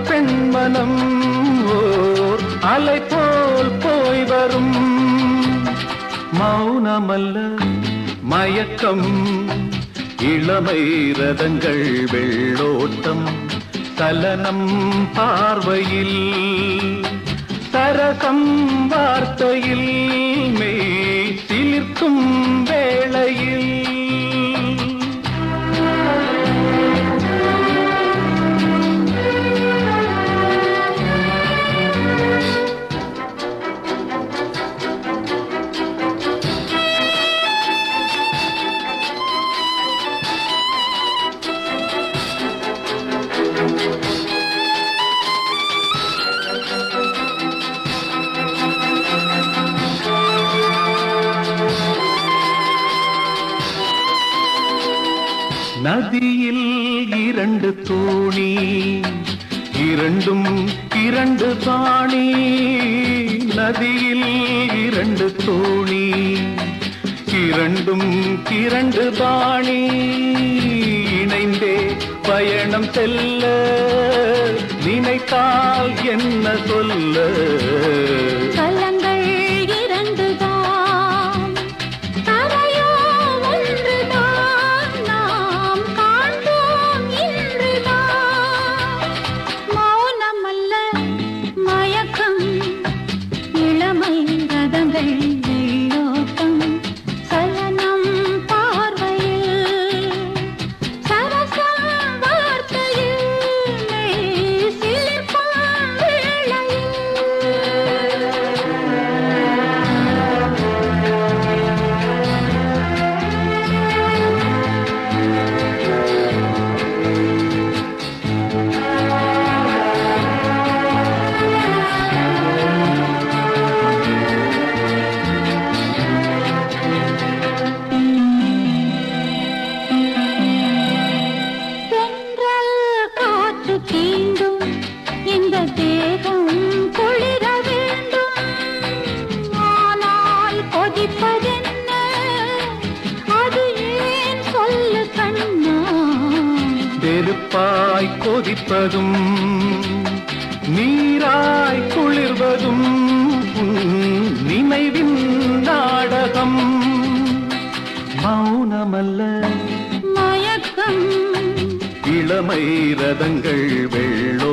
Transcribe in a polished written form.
பெண்மனம் ஓர் அலை போல் போய் வரும். மௌனமல்ல மயக்கம், இளமை ரதங்கள் வெள்ளோட்டம், சலனம் பார்வையில், சரசம் வார்த்தையில், மெய் சிலிர்க்கும் வேளையில். நதியில் இரண்டு தோணி, இரண்டும் இரண்டு பாணி. நதியில் இரண்டு தோணி, இரண்டும் இரண்டு பாணி. இணைந்தே பயணம் செல்ல நினைத்தால் என்ன சொல்ல. நெருப்பாய் கொதிப்பதும் நீராய் குளிர்வதும் நினைவின் நாடகம். மௌனமல்ல மயக்கம், இளமை ரதங்கள் வெள்ளோ